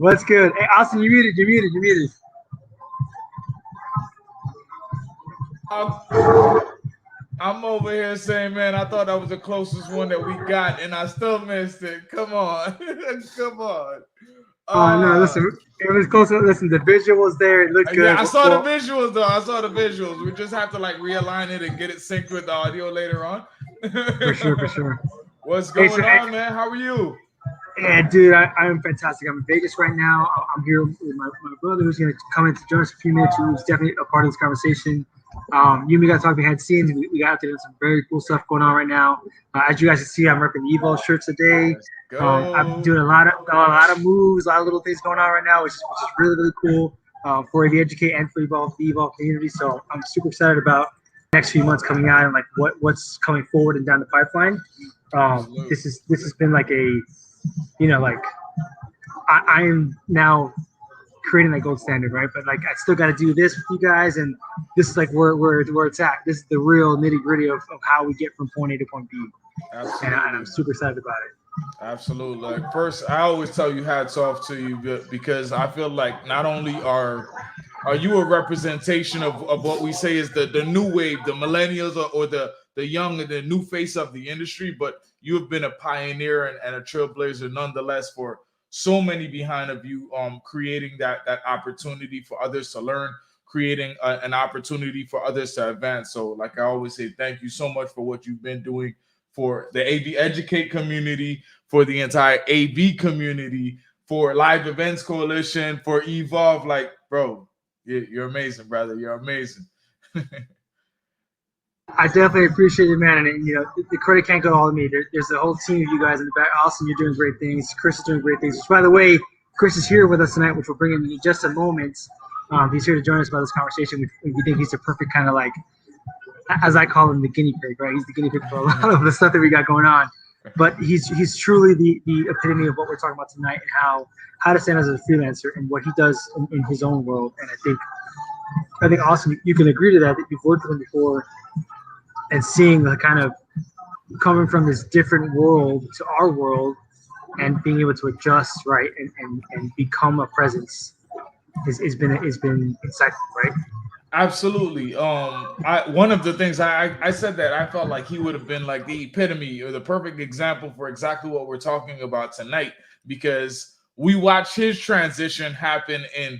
What's good? Hey, Austin, you muted. I'm over here saying, man, I thought that was the closest one that we got, and I still missed it. Come on. Come on. No, listen, it was close. Listen, the visual was there. It looked good. Yeah, I saw the visuals, though. I saw the visuals. We just have to, like, realign it and get it synced with the audio later on. For sure. What's going on, man? How are you? Yeah, dude, I'm fantastic. I'm in Vegas right now. I'm here with my brother who's going to come in to join us in a few minutes, who's definitely a part of this conversation. You and me got to talk behind the scenes. We got to do some very cool stuff going on right now. As you guys can see, I'm repping the Evo shirts today. I'm doing a lot of moves, a lot of little things going on right now, which is really cool for the Educate and for the Evolve community. So I'm super excited about the next few months coming out and like what's coming forward and down the pipeline. This has been like a, you know, like I am now creating that gold standard, right? But like I still got to do this with you guys, and this is like where it's at. This is the real nitty gritty of how we get from point A to point B. And I'm super excited about it. Absolutely. Like, first, I always tell you hats off to you because I feel like not only are you a representation of what we say is the new wave, the millennials or the young and the new face of the industry, but you have been a pioneer and a trailblazer nonetheless for so many behind of you, creating that opportunity for others to learn, creating an opportunity for others to advance. So like I always say, thank you so much for what you've been doing for the AV Educate community, for the entire AV community, for Live Events Coalition, for Evolve. Like, bro, you're amazing, brother. You're amazing. I definitely appreciate it, man. And you know, the credit can't go all to me. There's a whole team of you guys in the back. Austin, you're doing great things. Chris is doing great things. Which, by the way, Chris is here with us tonight, which we'll bring him in just a moment. He's here to join us about this conversation. We think he's the perfect kind of like, as I call him, the guinea pig, right? He's the guinea pig for a lot of the stuff that we got going on. But he's truly the epitome of what we're talking about tonight and how to stand as a freelancer and what he does in his own world. And I think Austin, you can agree to that you've worked with him before. And seeing the kind of coming from this different world to our world and being able to adjust, right, and become a presence has been insightful, right? Absolutely. One of the things I said that I felt like he would have been like the epitome or the perfect example for exactly what we're talking about tonight, because we watched his transition happen in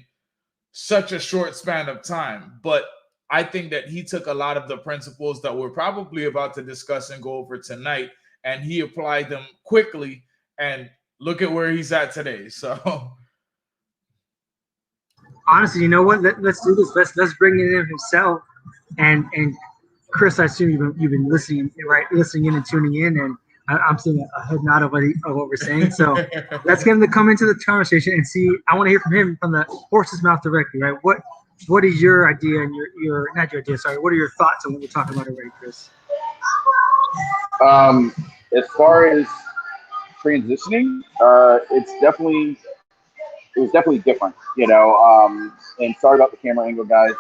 such a short span of time. But I think that he took a lot of the principles that we're probably about to discuss and go over tonight, and he applied them quickly, and look at where he's at today. So honestly, you know what? Let's do this. Let's bring in him himself. And Chris, I assume you've been listening, right? Listening in and tuning in, and I'm seeing a head nod of what we're saying. So let's get him to come into the conversation and see. I want to hear from him from the horse's mouth directly, right? What is your idea and your not your idea? Sorry, what are your thoughts on what we're talking about already, Chris? As far as transitioning, it was definitely different, you know. And sorry about the camera angle, guys.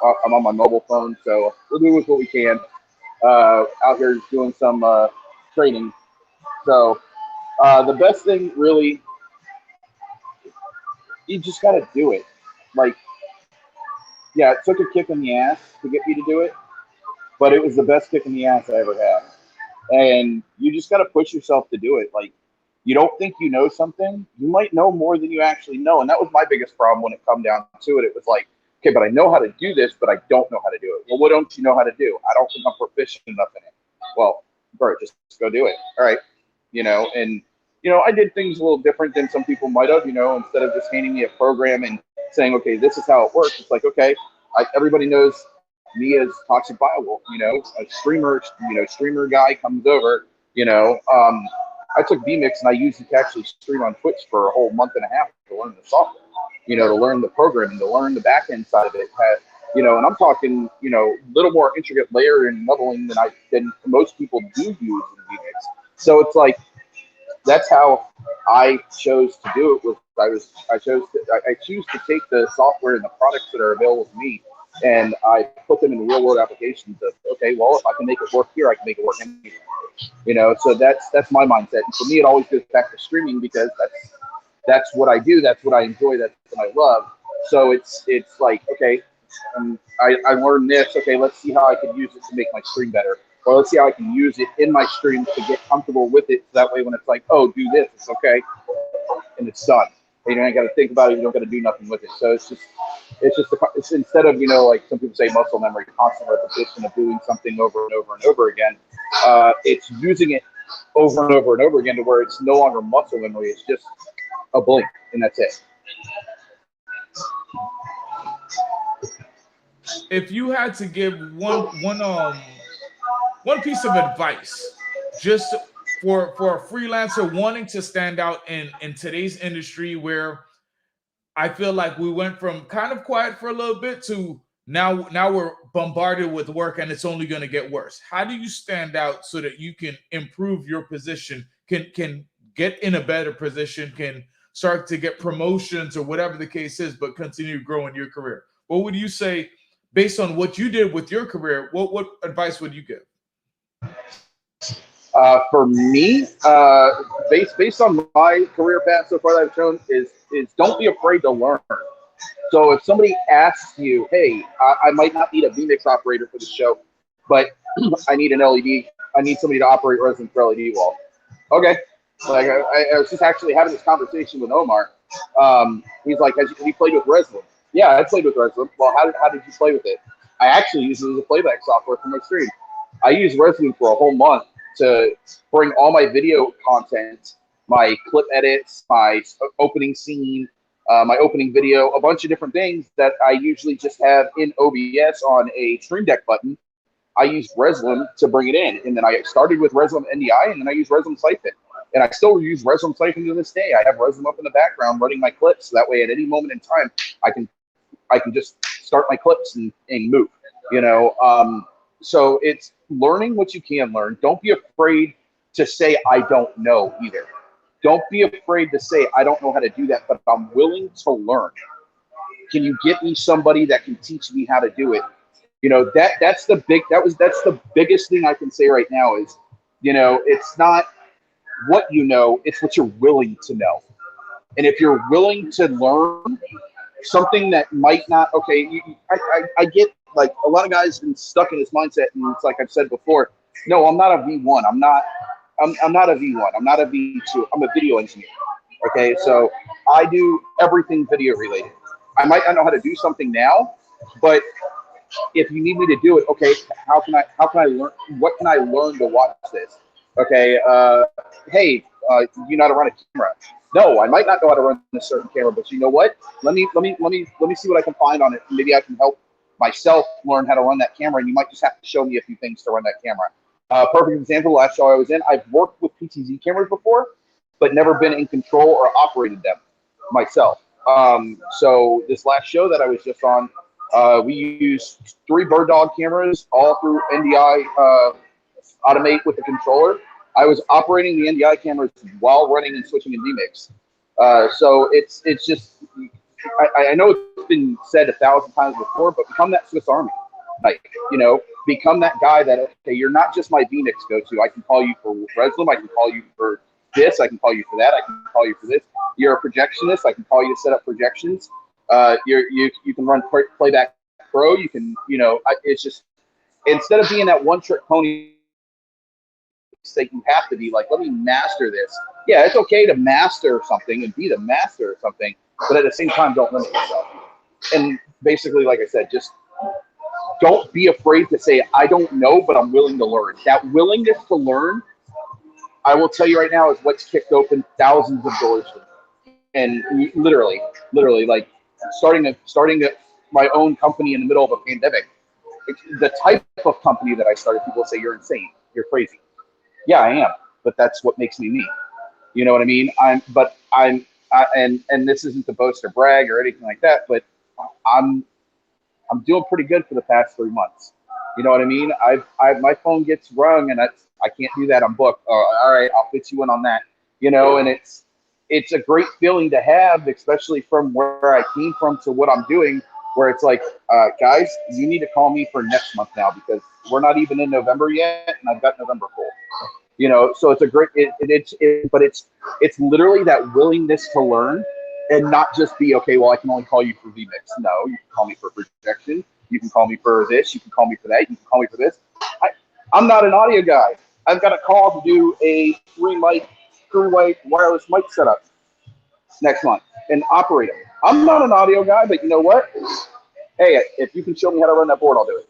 I'm on my mobile phone, so we'll do with what we can. Out here doing some training. So the best thing, really, you just got to do it. Like, yeah, it took a kick in the ass to get me to do it, but it was the best kick in the ass I ever had. And you just got to push yourself to do it. Like, you don't think you know something, you might know more than you actually know. And that was my biggest problem when it come down to it. It was like, okay, but I know how to do this, but I don't know how to do it. Well, what don't you know how to do? I don't think I'm proficient enough in it. Well, bro, just go do it. All right. You know, and, you know, I did things a little different than some people might have, you know, instead of just handing me a program and saying, okay, this is how it works. It's like, okay, everybody knows me as Toxic Biowolf, you know, a streamer guy comes over, you know. I took vMix and I used it to actually stream on Twitch for a whole month and a half to learn the software, you know, to learn the programming, to learn the back end side of it. You know, and I'm talking, you know, a little more intricate layer and leveling than most people do use in vMix. So it's like, that's how I chose to do it. I choose to take the software and the products that are available to me, and I put them in real world applications of, okay, well, if I can make it work here, I can make it work anywhere. You know, so that's my mindset. And for me, it always goes back to streaming, because That's what I do. That's what I enjoy. That's what I love. So it's like, okay, I learned this. Okay, let's see how I can use it to make my stream better. Or let's see how I can use it in my stream to get comfortable with it. So that way when it's like, oh, do this, it's okay. And it's done. And you ain't got to think about it. You don't got to do nothing with it. So it's instead of, like some people say muscle memory, constant repetition of doing something over and over and over again. It's using it over and over and over again to where it's no longer muscle memory. It's just a blink, and that's it. If you had to give one piece of advice, just for a freelancer wanting to stand out in today's industry, where I feel like we went from kind of quiet for a little bit to now we're bombarded with work and it's only going to get worse. How do you stand out so that you can improve your position, can get in a better position, can start to get promotions or whatever the case is, but continue growing your career? What would you say based on what you did with your career? What advice would you give? For me, based on my career path so far that I've shown is don't be afraid to learn. So if somebody asks you, hey, I might not need a VMix operator for the show, but I need an LED. I need somebody to operate resin for LED wall. Okay. Like I was just actually having this conversation with Omar. He's like, have you played with resin? Yeah, I played with resin. Well, how did you play with it? I actually use it as a playback software for my stream. I used resin for a whole month to bring all my video content, my clip edits, my opening scene, my opening video, a bunch of different things that I usually just have in OBS on a Stream Deck button. I used Reslim to bring it in, and then I started with Reslim NDI, and then I used Reslim Siphon, and I still use Reslim Siphon to this day. I have Reslim up in the background running my clips, so that way at any moment in time I can just start my clips and move. So it's learning what you can learn. Don't be afraid to say I don't know either. Don't be afraid to say I don't know how to do that, but I'm willing to learn. Can you get me somebody that can teach me how to do it? That's the biggest thing I can say right now is, it's not what you know, it's what you're willing to know. And if you're willing to learn something that might not, I get, like, a lot of guys been stuck in this mindset, and it's like I've said before, no, I'm not a V1. I'm not a V1. I'm not a V2. I'm a video engineer. Okay, so I do everything video related. I might not know how to do something now, but if you need me to do it, okay, how can I learn? What can I learn to watch this? Okay, hey, you know how to run a camera? No, I might not know how to run a certain camera, but you know what? Let me see what I can find on it. Maybe I can help myself learn how to run that camera, and you might just have to show me a few things to run that camera. Perfect example, last show I was in, I've worked with PTZ cameras before, but never been in control or operated them myself. So this last show that I was just on, we used 3 bird dog cameras, all through NDI Automate with the controller. I was operating the NDI cameras while running and switching in VMix. So it's just, I know it's been said 1,000 times before, but become that Swiss Army. Like, become that guy that, okay, you're not just my VMix go-to. I can call you for Reslim. I can call you for this. I can call you for that. I can call you for this. You're a projectionist. I can call you to set up projections. You can run Playback Pro. You can, it's just, instead of being that one-trick pony that you have to be like, let me master this. Yeah, it's okay to master something and be the master of something, but at the same time, don't limit yourself. And basically, like I said, just don't be afraid to say, I don't know, but I'm willing to learn. That willingness to learn, I will tell you right now, is what's kicked open thousands of doors for me. And literally, like starting my own company in the middle of a pandemic. The type of company that I started, people say, you're insane, you're crazy. Yeah, I am, but that's what makes me me. You know what I mean? And this isn't to boast or brag or anything like that, but I'm doing pretty good for the past 3 months. You know what I mean? My phone gets rung, and I can't do that. I'm booked. All right, I'll fit you in on that. And it's a great feeling to have, especially from where I came from to what I'm doing, where it's like, guys, you need to call me for next month now, because we're not even in November yet, and I've got November full. You know, so it's a great, but it's literally that willingness to learn and not just be, okay, well, I can only call you for VMix. No, you can call me for projection. You can call me for this. You can call me for that. You can call me for this. I'm not an audio guy. I've got a call to do a three-way wireless mic setup next month and operate them. I'm not an audio guy, but you know what? Hey, if you can show me how to run that board, I'll do it.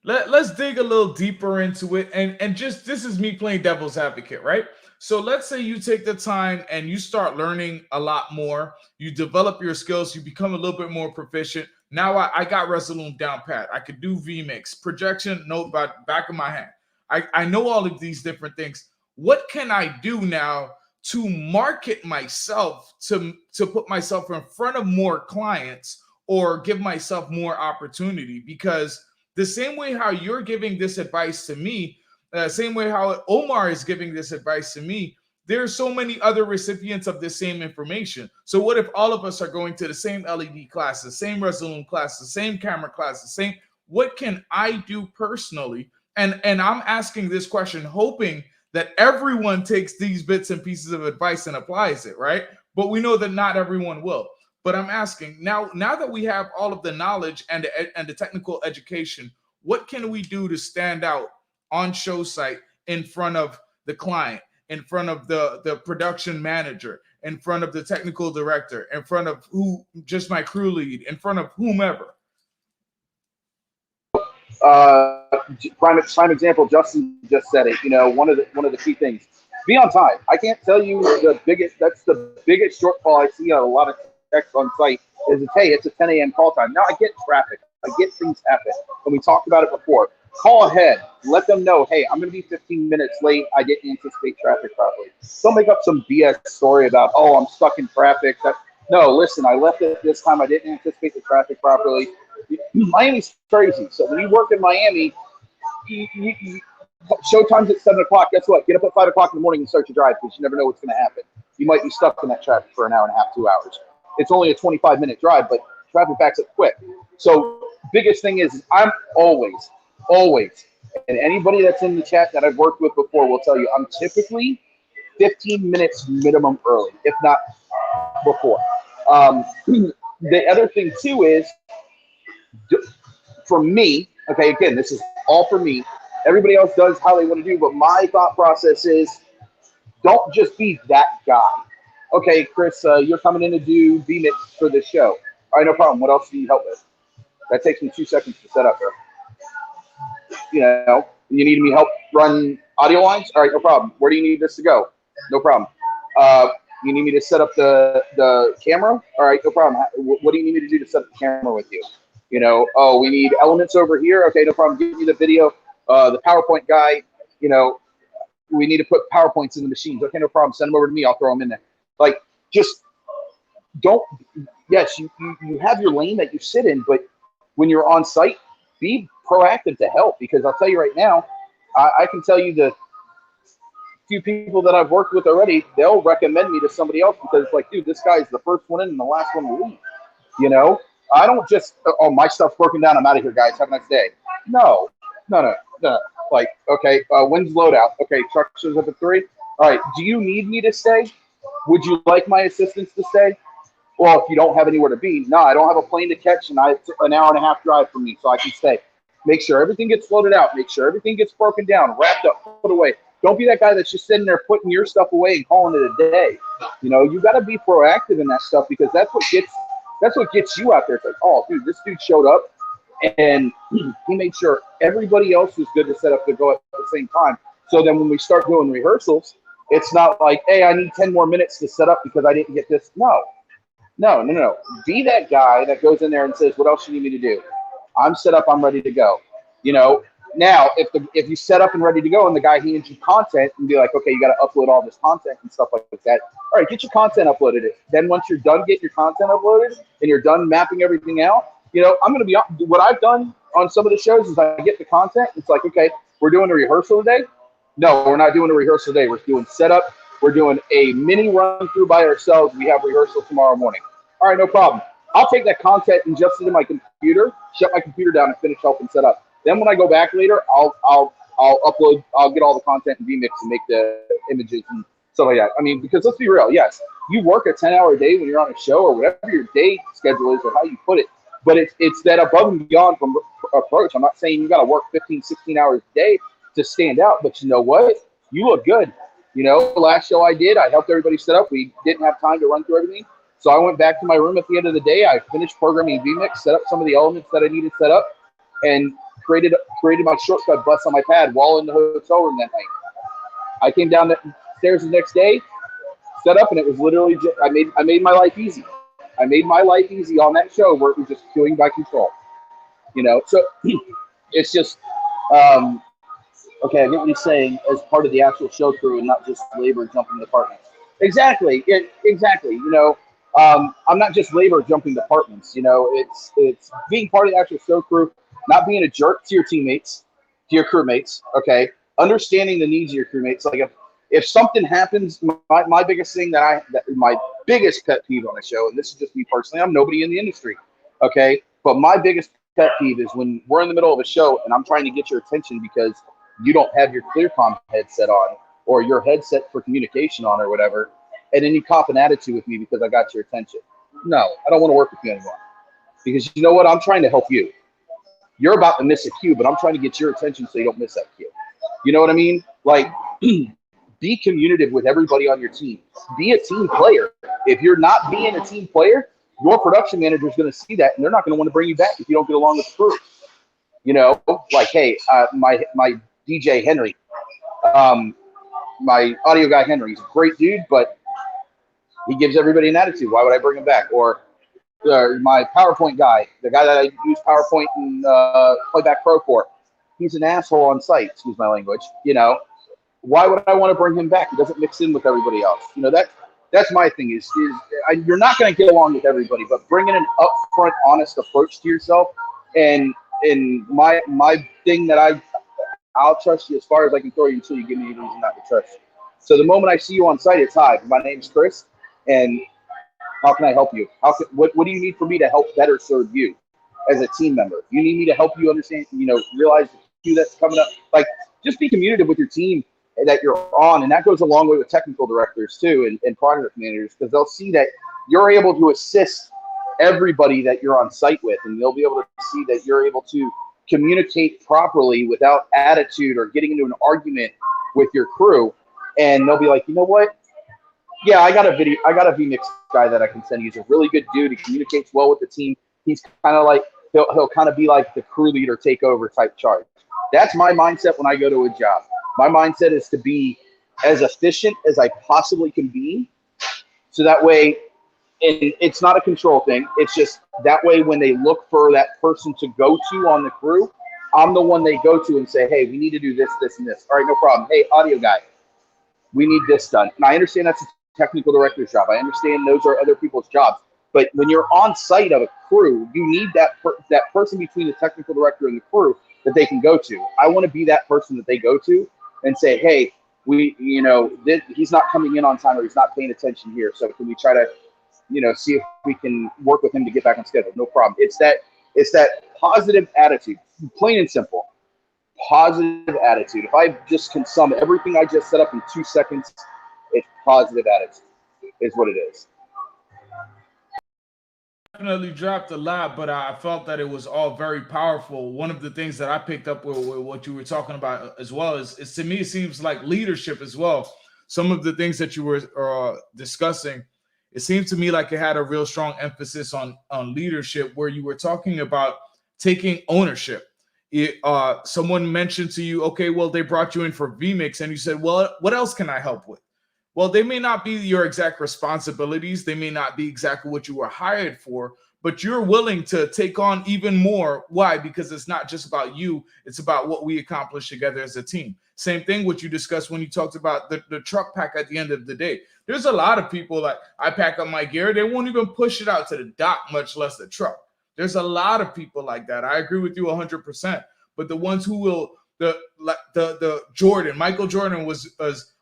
Let's dig a little deeper into it. And just, this is me playing devil's advocate, right? So let's say you take the time and you start learning a lot more. You develop your skills. You become a little bit more proficient. Now I got Resolute down pat. I could do VMix, projection, note by back of my hand. I know all of these different things. What can I do now to market myself, to put myself in front of more clients or give myself more opportunity? Because the same way how you're giving this advice to me, same way how Omar is giving this advice to me, there are so many other recipients of the same information. So what if all of us are going to the same LED classes, same Resolute classes, same camera classes, what can I do personally? And I'm asking this question, hoping that everyone takes these bits and pieces of advice and applies it, right? But we know that not everyone will. But I'm asking now that we have all of the knowledge and the technical education, what can we do to stand out on show site in front of the client, in front of the production manager, in front of the technical director, in front of just my crew lead, in front of whomever? Prime example, Justin just said it. You know, one of the key things, be on time. I can't tell you that's the biggest shortfall I see on a lot of text on site is it's, hey, it's a 10 a.m. call time. Now I get traffic. I get things happen. And we talked about it before. Call ahead. Let them know, hey, I'm going to be 15 minutes late. I didn't anticipate traffic properly. Don't make up some BS story about, oh, I'm stuck in traffic. No, listen, I left it this time. I didn't anticipate the traffic properly. Miami's crazy. So when you work in Miami, showtime's at 7 o'clock. Guess what? Get up at 5 o'clock in the morning and start your drive because you never know what's going to happen. You might be stuck in that traffic for an hour and a half, 2 hours. It's only a 25-minute drive, but traffic backs up quick. So biggest thing is I'm always, and anybody that's in the chat that I've worked with before will tell you, I'm typically 15 minutes minimum early, if not before. The other thing too is, for me, okay, again, this is all for me. Everybody else does how they want to do, but my thought process is don't just be that guy. Okay, Chris, you're coming in to do VMix for this show. All right, no problem. What else do you need help with? That takes me 2 seconds to set up, bro. You know, you need me help run audio lines? All right, no problem. Where do you need this to go? No problem. You need me to set up the camera? All right, no problem. What do you need me to do to set up the camera with you? You know, oh, we need elements over here. Okay, no problem. Give me the video. The PowerPoint guy, you know, we need to put PowerPoints in the machines. Okay, no problem. Send them over to me. I'll throw them in there. Like, just don't, yes, you have your lane that you sit in, but when you're on site, be proactive to help, because I'll tell you right now, I can tell you the few people that I've worked with already, they'll recommend me to somebody else because it's like, dude, this guy's the first one in and the last one to leave. You know, I don't just, oh, my stuff's broken down, I'm out of here, guys. Have a nice day. No. Like, okay, when's loadout? Okay, truck shows up at 3. All right, do you need me to stay? Would you like my assistants to stay? Well, if you don't have anywhere to be, no, I don't have a plane to catch, and it's an hour and a half drive from me, so I can stay. Make sure everything gets loaded out. Make sure everything gets broken down, wrapped up, put away. Don't be that guy that's just sitting there putting your stuff away and calling it a day. You know, you got to be proactive in that stuff, because that's what gets you out there. It's like, oh, dude, this dude showed up, and he made sure everybody else was good to set up to go at the same time. So then when we start doing rehearsals, it's not like, hey, I need 10 more minutes to set up because I didn't get this. No. Be that guy that goes in there and says, what else do you need me to do? I'm set up. I'm ready to go. You know, now if you set up and ready to go and the guy hands you content and be like, okay, you got to upload all this content and stuff like that. All right, get your content uploaded. Then once you're done getting your content uploaded and you're done mapping everything out, you know, I'm going to be, what I've done on some of the shows is I get the content. It's like, okay, we're doing a rehearsal today. No, we're not doing a rehearsal today. We're doing setup. We're doing a mini run through by ourselves. We have rehearsal tomorrow morning. All right, no problem. I'll take that content and just into my computer computer, shut my computer down, and finish helping set up. Then when I go back later, I'll upload, I'll get all the content in vMix and make the images and stuff like that. I mean, because let's be real, yes, you work a 10-hour day when you're on a show or whatever your day schedule is or how you put it, but it's that above and beyond from approach. I'm not saying you got to work 15, 16 hours a day to stand out, but you know what? You look good. You know, the last show I did, I helped everybody set up. We didn't have time to run through everything. So I went back to my room at the end of the day. I finished programming vMix, set up some of the elements that I needed set up, and created my shortcut bus on my pad while in the hotel room that night. I came down the stairs the next day, set up, and it was literally just, I made my life easy. I made my life easy on that show where it was just doing by control. You know, so it's just okay, I get what he's saying, as part of the actual show crew and not just labor jumping departments. Exactly. Exactly. You know, I'm not just labor jumping departments. You know, it's being part of the actual show crew, not being a jerk to your teammates, to your crewmates. Okay, understanding the needs of your crewmates. Like if something happens, my biggest thing my biggest pet peeve on a show, and this is just me personally, I'm nobody in the industry. Okay, but my biggest pet peeve is when we're in the middle of a show and I'm trying to get your attention because you don't have your ClearComm headset on or your headset for communication on or whatever, and then you cop an attitude with me because I got your attention. No, I don't want to work with you anymore. Because you know what? I'm trying to help you. You're about to miss a cue, but I'm trying to get your attention so you don't miss that cue. You know what I mean? Like, be communicative with everybody on your team. Be a team player. If you're not being a team player, your production manager is going to see that, and they're not going to want to bring you back if you don't get along with the crew. You know, like, hey, my DJ Henry, my audio guy Henry, he's a great dude, but he gives everybody an attitude. Why would I bring him back? Or my PowerPoint guy, the guy that I use PowerPoint and Playback Pro for, he's an asshole on site, excuse my language. You know, why would I want to bring him back? He doesn't mix in with everybody else. You know, that's my thing is you're not going to get along with everybody, but bringing an upfront, honest approach to yourself. And my thing that I'll trust you as far as I can throw you until you give me a reason not to trust you. So the moment I see you on site, it's hi, my name's Chris, and how can I help you? What do you need for me to help better serve you as a team member? You need me to help you understand, you know, realize the cue that's coming up. Like, just be communicative with your team that you're on, and that goes a long way with technical directors too and project managers, because they'll see that you're able to assist everybody that you're on site with, and they'll be able to see that you're able to communicate properly without attitude or getting into an argument with your crew. And they'll be like, you know what? Yeah, I got a vMix guy that I can send you. He's a really good dude. He communicates well with the team. He's kind of like, he'll kind of be like the crew leader takeover type charge. That's my mindset when I go to a job. My mindset is to be as efficient as I possibly can be. So that way, and it's not a control thing. It's just that way when they look for that person to go to on the crew, I'm the one they go to and say, hey, we need to do this, this, and this. All right, no problem. Hey, audio guy, we need this done. And I understand that's a technical director's job. I understand those are other people's jobs. But when you're on site of a crew, you need that person between the technical director and the crew that they can go to. I want to be that person that they go to and say, hey, he's not coming in on time or he's not paying attention here. So can we try to, see if we can work with him to get back on schedule? No problem. It's that positive attitude, plain and simple. Positive attitude. If I just can sum everything I just set up in 2 seconds, it's positive attitude is what it is. Definitely dropped a lot, but I felt that it was all very powerful. One of the things that I picked up with what you were talking about as well is to me, it seems like leadership as well. Some of the things that you were discussing, it seems to me like it had a real strong emphasis on leadership, where you were talking about taking ownership. Someone mentioned to you, okay, well, they brought you in for vMix, and you said, well, what else can I help with? Well, they may not be your exact responsibilities. They may not be exactly what you were hired for, but you're willing to take on even more. Why? Because it's not just about you. It's about what we accomplish together as a team. Same thing what you discussed when you talked about the truck pack at the end of the day. There's a lot of people that I pack up my gear. They won't even push it out to the dock, much less the truck. There's a lot of people like that. I agree with you 100%. But the ones who will, the Jordan, Michael Jordan was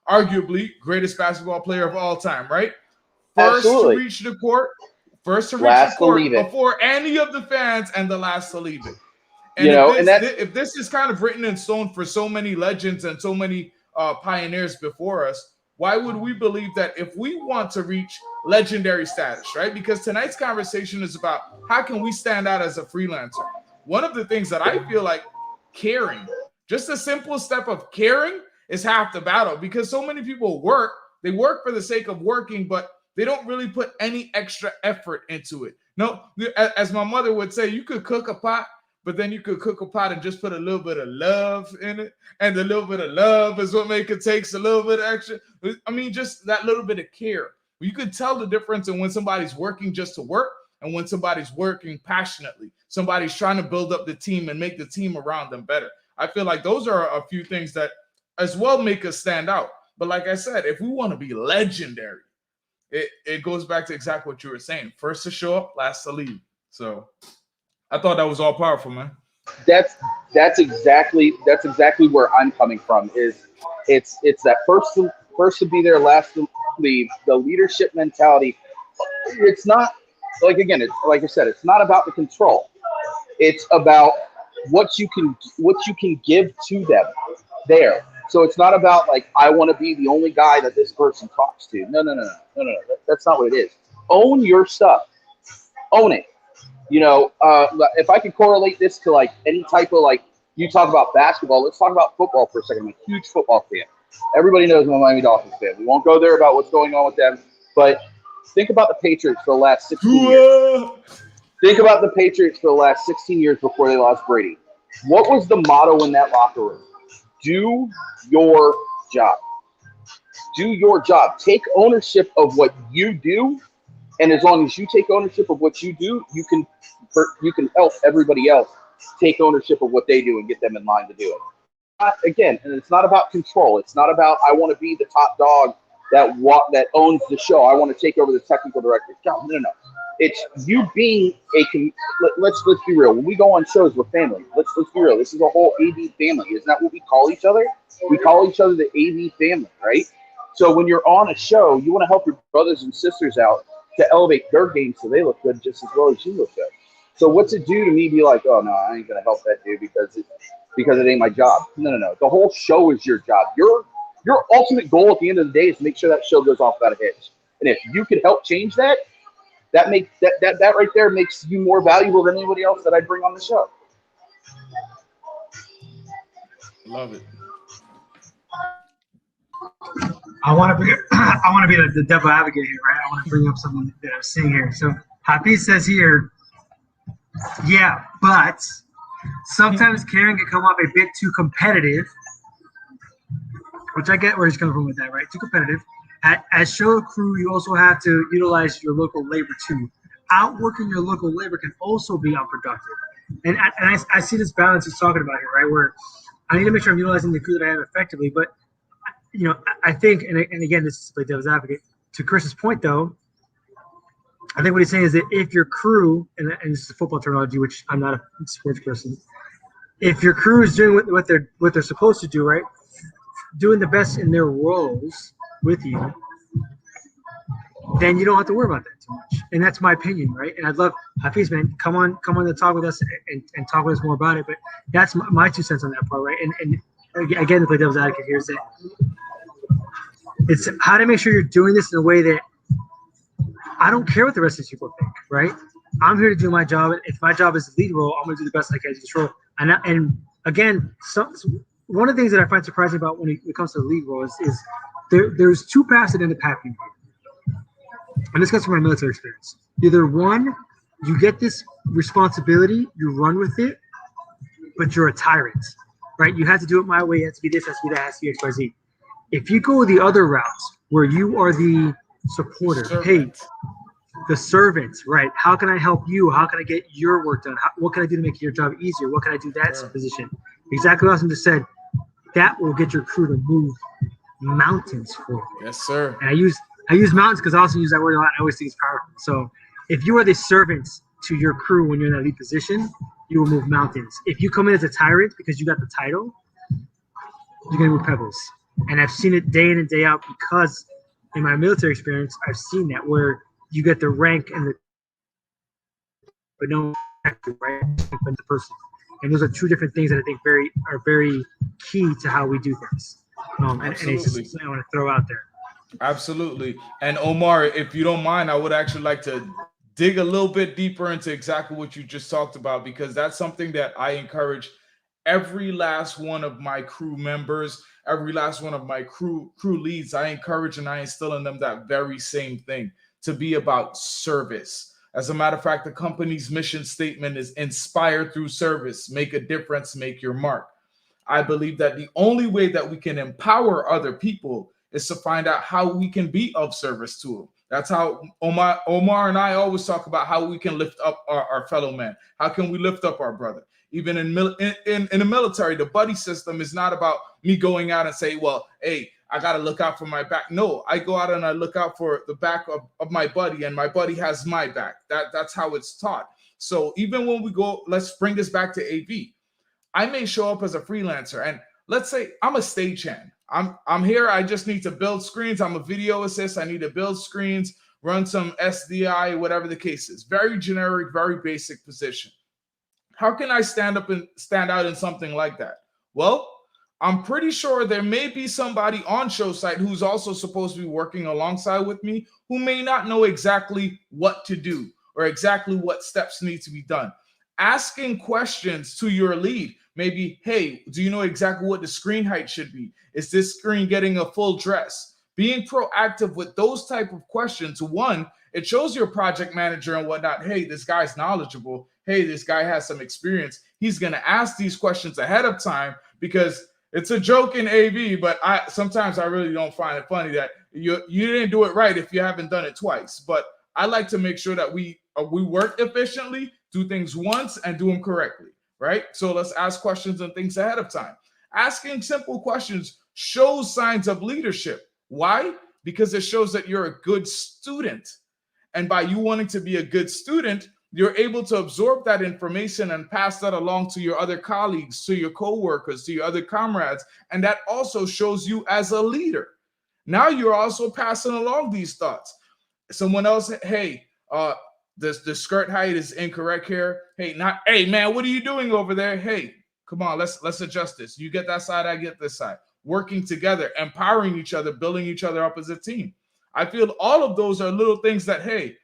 arguably greatest basketball player of all time, right? First Absolutely. to reach the court, First to reach last the court to leave it. before any of the fans, and the last to leave it. And if this is kind of written in stone for so many legends and so many pioneers before us, why would we believe that if we want to reach legendary status, right? Because tonight's conversation is about how can we stand out as a freelancer. One of the things that I feel like caring, just a simple step of caring, is half the battle, because so many people work. They work for the sake of working, but they don't really put any extra effort into it. No, as my mother would say, you could cook a pot, but then you could cook a pot and just put a little bit of love in it. And the little bit of love is what takes a little bit of extra. I mean, just that little bit of care. You could tell the difference in when somebody's working just to work and when somebody's working passionately. Somebody's trying to build up the team and make the team around them better. I feel like those are a few things that as well make us stand out. But like I said, if we want to be legendary, it goes back to exactly what you were saying. First to show up, last to leave. So I thought that was all powerful, man. That's exactly where I'm coming from. Is it's that first to be there, last to leave. The leadership mentality. It's not like, again, it's like I said, it's not about the control. It's about what you can give to them there. So it's not about like, I want to be the only guy that this person talks to. No. That's not what it is. Own your stuff. Own it. You know, if I could correlate this to like any type of, like, you talk about basketball, let's talk about football for a second. I'm a huge football fan. Everybody knows I'm a Miami Dolphins fan. We won't go there about what's going on with them, but think about the Patriots for the last 16 years. Think about the Patriots for the last 16 years before they lost Brady. What was the motto in that locker room? Do your job. Do your job. Take ownership of what you do, and as long as you take ownership of what you do, you can help everybody else take ownership of what they do and get them in line to do it. Again, and it's not about control. It's not about, I want to be the top dog that owns the show. I want to take over the technical director's job. No. It's you being let's be real. When we go on shows, we're family. Let's be real. This is a whole AV family. Isn't that what we call each other? We call each other the AV family, right? So when you're on a show, you want to help your brothers and sisters out to elevate their game so they look good just as well as you look good. So what's it do to me be like, oh no, I ain't gonna help that dude because it ain't my job. No. The whole show is your job. Your ultimate goal at the end of the day is to make sure that show goes off without a hitch. And if you can help change that, that right there makes you more valuable than anybody else that I bring on the show. Love it. I want to be the devil advocate here, right? I want to bring up something that I'm seeing here. So Hafiz says here, yeah, but sometimes caring can come off a bit too competitive, which I get where he's coming from with that, right? Too competitive. As show crew, you also have to utilize your local labor too. Outworking your local labor can also be unproductive. And I see this balance he's talking about here, right? Where I need to make sure I'm utilizing the crew that I have effectively. But, you know, I think, and again, this is like devil's advocate, to Chris's point, though, I think what he's saying is that if your crew, and this is a football terminology, which I'm not a sports person, if your crew is doing what they're supposed to do, right, doing the best in their roles with you, then you don't have to worry about that too much. And that's my opinion, right? And I'd love Hafiz, man, come on to talk with us and talk with us more about it. But that's my 2 cents on that part, right? And again, to play devil's advocate here is that it's how to make sure you're doing this in a way that I don't care what the rest of these people think, right? I'm here to do my job. If my job is the lead role, I'm going to do the best I can to this role. And again, one of the things that I find surprising about when it comes to the lead role is there's 2 paths that end up happening. And this comes from my military experience. Either one, you get this responsibility, you run with it, but you're a tyrant, right? You have to do it my way. It has to be this, it has to be that, it has to be X, Y, Z. If you go the other route, where you are the supporter, hey, the servant, right? How can I help you? How can I get your work done? What can I do to make your job easier? What can I do that position? Exactly what Austin just said. That will get your crew to move mountains for you. Yes, sir. And I use mountains because I also use that word a lot. I always think it's powerful. So if you are the servant to your crew when you're in that lead position, you will move mountains. If you come in as a tyrant because you got the title, you're going to move pebbles. And I've seen it day in and day out because in my military experience, I've seen that where you get the rank and the but no right the person. And those are two different things that I think are very key to how we do things. And it's just something I want to throw out there. Absolutely. And Omar, if you don't mind, I would actually like to dig a little bit deeper into exactly what you just talked about, because that's something that I encourage every last one of my crew members, every last one of my crew leads. I encourage and I instill in them that very same thing, to be about service. As a matter of fact, the company's mission statement is inspire through service, make a difference, make your mark. I believe that the only way that we can empower other people is to find out how we can be of service to them. That's how Omar and I always talk about how we can lift up our fellow man. How can we lift up our brother? Even in the military, the buddy system is not about me going out and say, well, hey, I got to look out for my back. No, I go out and I look out for the back of my buddy, and my buddy has my back. That's how it's taught. So even when we go, let's bring this back to AV. I may show up as a freelancer, and let's say I'm a stagehand. I'm here. I just need to build screens. I'm a video assist. I need to build screens, run some SDI, whatever the case is. Very generic, very basic position. How can I stand out in something like that? Well, I'm pretty sure there may be somebody on show site who's also supposed to be working alongside with me who may not know exactly what to do or exactly what steps need to be done. Asking questions to your lead, maybe, hey, do you know exactly what the screen height should be? Is this screen getting a full dress? Being proactive with those type of questions, one, it shows your project manager and whatnot, hey, this guy's knowledgeable. Hey, this guy has some experience. He's going to ask these questions ahead of time, because it's a joke in AV, but sometimes I really don't find it funny that you didn't do it right if you haven't done it twice. But I like to make sure that we work efficiently, do things once, and do them correctly, right? So let's ask questions and things ahead of time. Asking simple questions shows signs of leadership. Why? Because it shows that you're a good student. And by you wanting to be a good student, you're able to absorb that information and pass that along to your other colleagues, to your coworkers, to your other comrades. And that also shows you as a leader. Now you're also passing along these thoughts. Someone else, hey, the skirt height is incorrect here. Hey, man, what are you doing over there? Hey, come on, let's adjust this. You get that side, I get this side. Working together, empowering each other, building each other up as a team. I feel all of those are little things that, hey,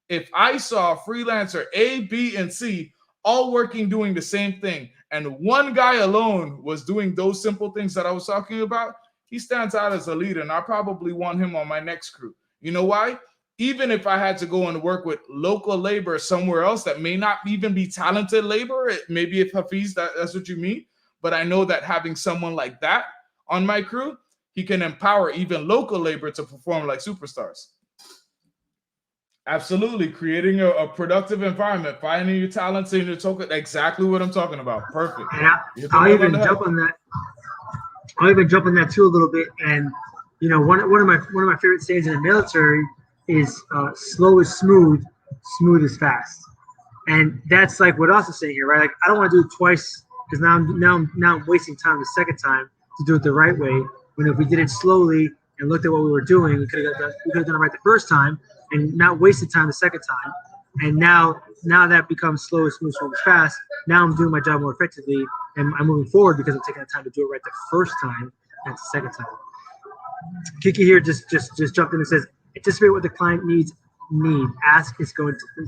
if I saw a freelancer A, B, and C all working, doing the same thing, and one guy alone was doing those simple things that I was talking about, he stands out as a leader, and I probably want him on my next crew. You know why? Even if I had to go and work with local labor somewhere else that may not even be talented labor, maybe if Hafiz, that's what you mean, but I know that having someone like that on my crew, he can empower even local labor to perform like superstars. Absolutely. Creating a productive environment, finding your talents in your token. Exactly what I'm talking about. Perfect. Yeah, I'll even jump on that too a little bit. And you know, one of my favorite sayings in the military is slow is smooth, smooth is fast. And that's like what else is saying here, right? Like I don't want to do it twice, because now I'm wasting time the second time to do it the right way. When if we did it slowly and looked at what we were doing, we could have done it right the first time and not wasted time the second time. And now that becomes slow, smooth, fast. Now I'm doing my job more effectively, and I'm moving forward because I'm taking the time to do it right the first time, not the second time. Kiki here just jumped in and says, anticipate what the client needs. Ask is going to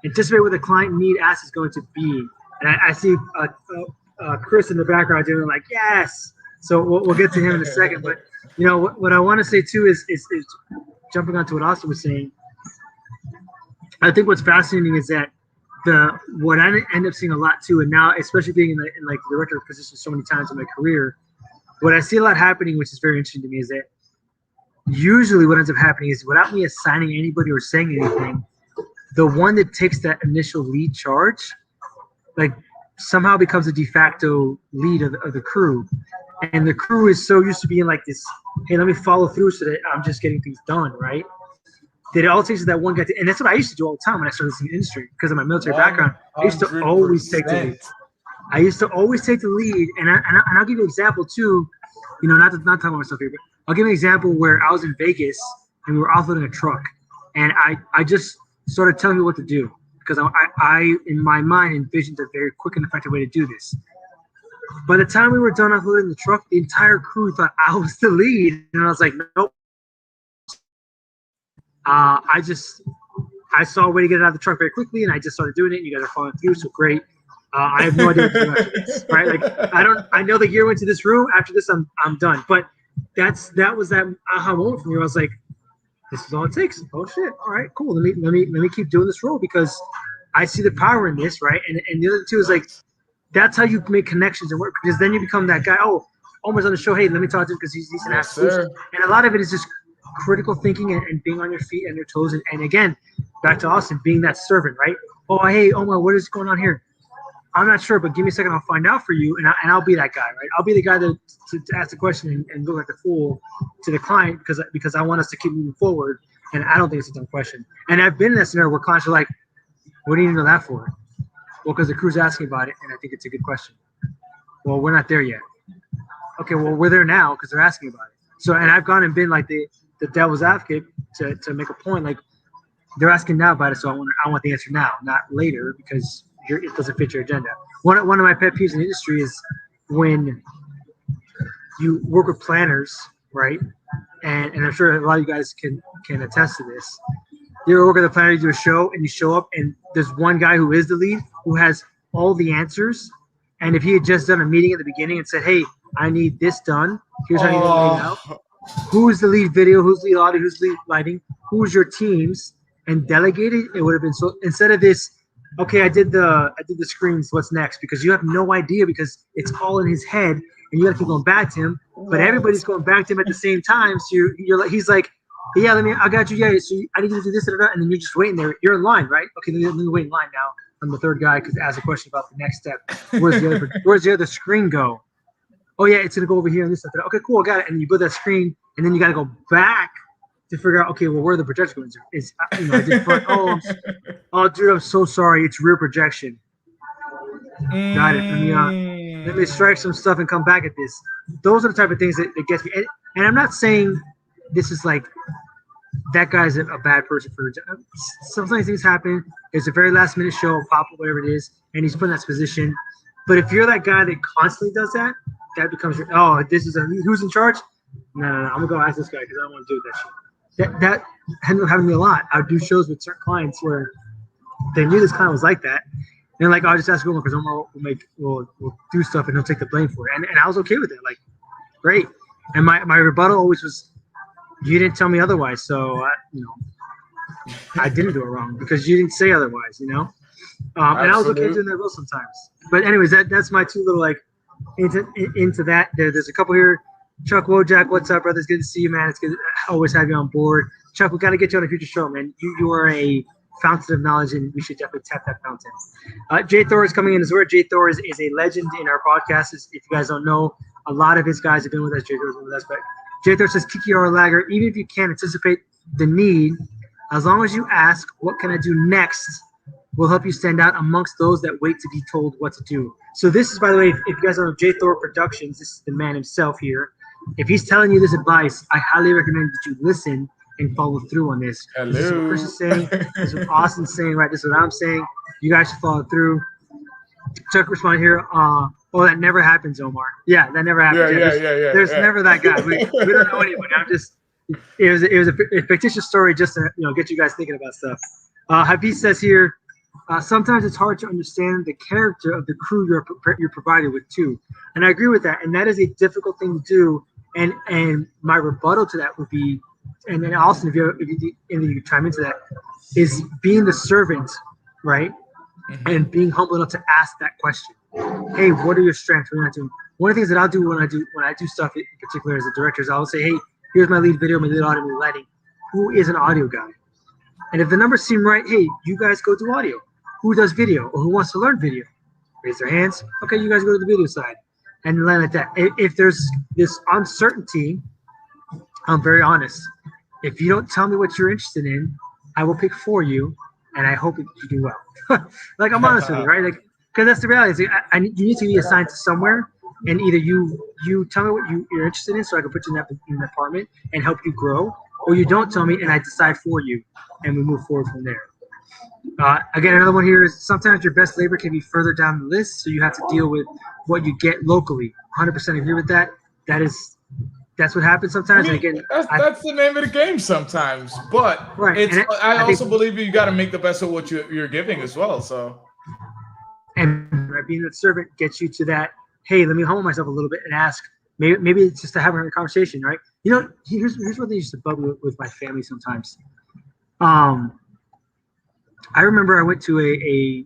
anticipate what the client need. Ask is going to be. And I see Chris in the background doing like yes. So we'll get to him in a second. But you know what I want to say too is jumping onto what Austin was saying. I think what's fascinating is that what I end up seeing a lot too, and now especially being in like the director position so many times in my career, what I see a lot happening, which is very interesting to me, is that usually what ends up happening is without me assigning anybody or saying anything, the one that takes that initial lead charge, like somehow becomes a de facto lead of the crew. And the crew is so used to being like this, hey, let me follow through so that I'm just getting things done, right? That it all takes that one guy to, and that's what I used to do all the time when I started in the industry because of my military background. I used to always take the lead. I used to always take the lead, and I'll give you an example too. You know, not talking about myself here, but I'll give you an example where I was in Vegas and we were offloading a truck, and I just started telling me what to do. because I in my mind envisioned a very quick and effective way to do this. By the time we were done unloading the truck, the entire crew thought I was the lead, and I was like, nope. I saw a way to get it out of the truck very quickly, and I just started doing it. And you guys are following through, so great. I have no idea what to do after this, right? Like I know the gear went to this room. After this, I'm done. But that was that aha moment for me. I was like, this is all it takes. Oh shit! All right, cool. Let me keep doing this role because I see the power in this, right? And the other two is like, that's how you make connections and work, because then you become that guy. Oh, Omar's on the show. Hey, let me talk to him because he's an ask solutions. And a lot of it is just critical thinking and being on your feet and your toes. And again, back to Austin, being that servant, right? Oh, hey, Omar, what is going on here? I'm not sure, but give me a second. I'll find out for you, and I'll be that guy, right? I'll be the guy to ask the question and look like the fool to the client because I want us to keep moving forward, and I don't think it's a dumb question. And I've been in that scenario where clients are like, "What do you need to know that for?" Well, because the crew's asking about it, and I think it's a good question. Well, we're not there yet. Okay, well, we're there now because they're asking about it. So, and I've gone and been like the devil's advocate to make a point, like they're asking now about it, so I want the answer now, not later, because it doesn't fit your agenda. One of my pet peeves in the industry is when you work with planners, right? And I'm sure a lot of you guys can attest to this. You work with a planner, you do a show, and you show up, and there's one guy who is the lead who has all the answers. And if he had just done a meeting at the beginning and said, "Hey, I need this done. Here's how you lay it out. Who's the lead video? Who's the lead audio? Who's the lead lighting? Who's your teams?" and delegated, it would have been so. Instead of this, okay, I did the screens. What's next? Because you have no idea because it's all in his head, and you got to keep going back to him. But everybody's going back to him at the same time. So you're like, he's like, yeah, I got you. Yeah, so I need you to do this, and then you're just waiting there. You're in line, right? Okay, let me wait in line now. I'm the third guy because ask a question about the next step. Where's the other screen go? Oh yeah, it's gonna go over here and this stuff. Okay, cool, I got it. And you put that screen, and then you got to go back to figure out, okay, well, where the projection goes is, I did front. Oh, dude, I'm so sorry. It's rear projection. Got it. Let me strike some stuff and come back at this. Those are the type of things that gets me. And I'm not saying this is like that guy's a bad person for. Sometimes things happen. It's a very last minute show, pop up, whatever it is, and he's put in that position. But if you're that guy that constantly does that, that becomes your, this is who's in charge? No, I'm gonna go ask this guy because I don't want to do that shit. That ended up happening a lot. I would do shows with certain clients where they knew this client was like that. And like, I'll just ask Omar because Omar will do stuff and he'll take the blame for it. And I was okay with it. Like, great. And my rebuttal always was, you didn't tell me otherwise. So, I didn't do it wrong because you didn't say otherwise, And I was okay doing that real sometimes. But anyways, that's my two little like into that. There's a couple here. Chuck Wojak, what's up, brother? It's good to see you, man. It's good to always have you on board. Chuck, we got to get you on a future show, man. You are a fountain of knowledge, and we should definitely tap that fountain. Jay Thor is coming in as well. Jay Thor is a legend in our podcast. If you guys don't know, a lot of his guys have been with us. Jay Thor's been with us. But Jay Thor says, Kiki or Lagger, even if you can't anticipate the need, as long as you ask, what can I do next, will help you stand out amongst those that wait to be told what to do. So this is, by the way, if you guys don't know Jay Thor Productions, this is the man himself here. If he's telling you this advice, I highly recommend that you listen and follow through on this. Hello. This is what Chris is saying. This is what Austin's saying, right? This is what I'm saying. You guys should follow through. Chuck responded here. That never happens, Omar. Yeah, that never happens. Yeah. There's never that guy. We don't know anybody. It was a fictitious story just to get you guys thinking about stuff. Habib says here, sometimes it's hard to understand the character of the crew you're provided with too. And I agree with that. And that is a difficult thing to do. And my rebuttal to that would be, and then Austin, if you chime into that, is being the servant, right? Mm-hmm. And being humble enough to ask that question. Hey, what are your strengths? What are you not doing? One of the things that I'll do when I do stuff in particular as a director is I'll say, hey, here's my lead video, my lead audio, my lead lighting. Who is an audio guy? And if the numbers seem right, hey, you guys go do audio. Who does video or who wants to learn video? Raise their hands. Okay, you guys go to the video side. And land like that. If there's this uncertainty, I'm very honest. If you don't tell me what you're interested in, I will pick for you, and I hope you do well. Like, I'm honest with you, right? Like, because that's the reality. You need to be assigned to somewhere, and either you tell me what you're interested in, so I can put you in that department and help you grow, or you don't tell me, and I decide for you, and we move forward from there. Again, another one here is sometimes your best labor can be further down the list, so you have to deal with what you get locally. 100% agree with that. That's what happens sometimes. I mean, and again, that's the name of the game sometimes. But right. it's I think, also believe you got to make the best of what you're giving as well. So, and being a servant gets you to that. Hey, let me humble myself a little bit and ask. Maybe it's just to have a conversation, right? You know, here's what they used to bug me with my family sometimes. I remember I went to a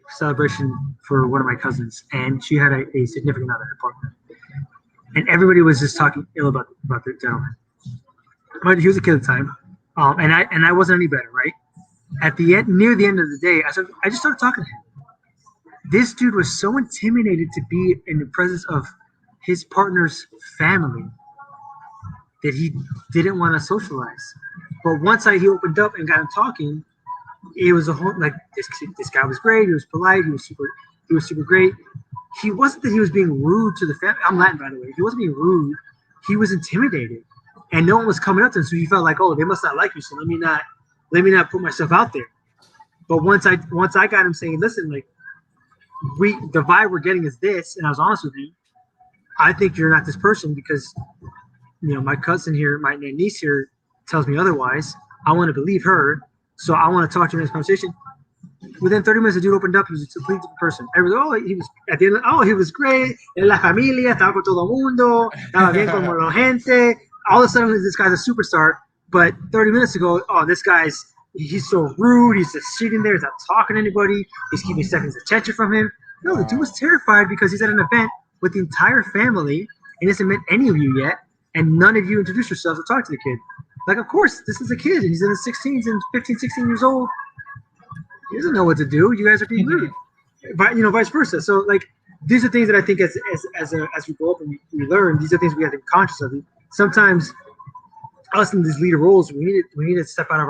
celebration for one of my cousins, and she had a significant other, a partner, and everybody was just talking ill about the gentleman. But he was a kid at the time, and I wasn't any better, right? At the end, near the end of the day, I just started talking to him. This dude was so intimidated to be in the presence of his partner's family that he didn't want to socialize. But once he opened up and got him talking, it was a whole like this guy was great. He was polite. He was super great. He wasn't that he was being rude to the family. I'm Latin, by the way. He wasn't being rude. He was intimidated, and no one was coming up to him. So he felt like, oh, they must not like me. So let me not put myself out there. But once I got him saying, listen, like the vibe we're getting is this, and I was honest with him. I think you're not this person because, my cousin here, my niece here, tells me otherwise. I want to believe her, so I want to talk to her in this conversation. Within 30 minutes, the dude opened up. He was a completely different person. He was at the end. He was great. En la familia, estaba con todo mundo. Estaba bien con la gente. All of a sudden, this guy's a superstar. But 30 minutes ago, this guy's he's so rude. He's just sitting there. He's not talking to anybody. He's keeping seconds attention from him. No, the dude was terrified because he's at an event with the entire family. He hasn't met any of you yet, and none of you introduced yourselves or talked to the kid. Like, of course, this is a kid. He's in his 16s and 15, 16 years old. He doesn't know what to do. You guys are being rude, but vice versa. So, like, these are things that I think as we grow up and we learn, these are things we have to be conscious of. Sometimes, us in these leader roles, we need to step out of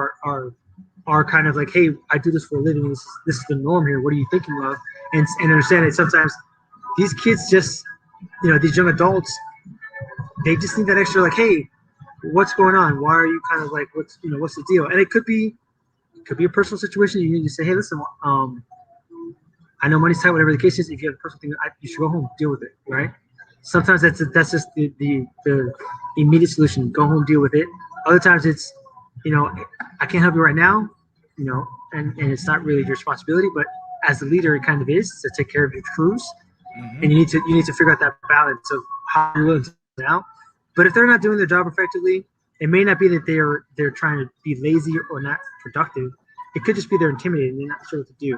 our kind of like, hey, I do this for a living. This is the norm here. What are you thinking of? And understand that sometimes these kids just, these young adults, they just need that extra, like, hey, what's going on? Why are you kind of like, what's the deal? And it could be a personal situation. You need to say, hey, listen, I know money's tight, whatever the case is. If you have a personal thing, you should go home, deal with it, right? Sometimes that's just the immediate solution. Go home, deal with it. Other times it's, I can't help you right now, and it's not really your responsibility, but as the leader, it kind of is to take care of your crews, and you need to figure out that balance of how you're willing to now. But if they're not doing their job effectively, it may not be that they're trying to be lazy or not productive. It could just be they're intimidated and they're not sure what to do.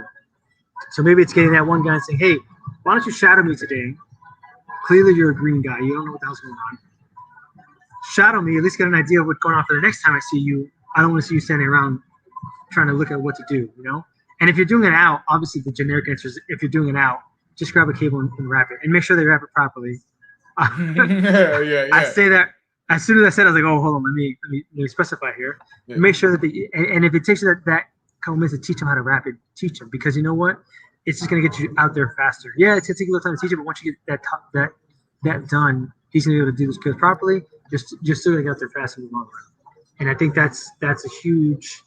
So maybe it's getting that one guy and saying, hey, why don't you shadow me today? Clearly you're a green guy. You don't know what the hell's going on. Shadow me, at least get an idea of what's going on for the next time I see you. I don't want to see you standing around trying to look at what to do, And if you're doing it out, obviously the generic answer is if you're doing it out, just grab a cable and wrap it. And make sure they wrap it properly. Yeah. I say that as soon as I said it, I was like, oh, hold on, let me specify here. Yeah. Make sure that and if it takes you that couple minutes to teach them how to wrap it, teach them, because you know what? It's just gonna get you out there faster. Yeah, it's gonna take a little time to teach it, but once you get that done, he's gonna be able to do this skills properly. You're still gonna get out there fast in the long run. And I think that's a huge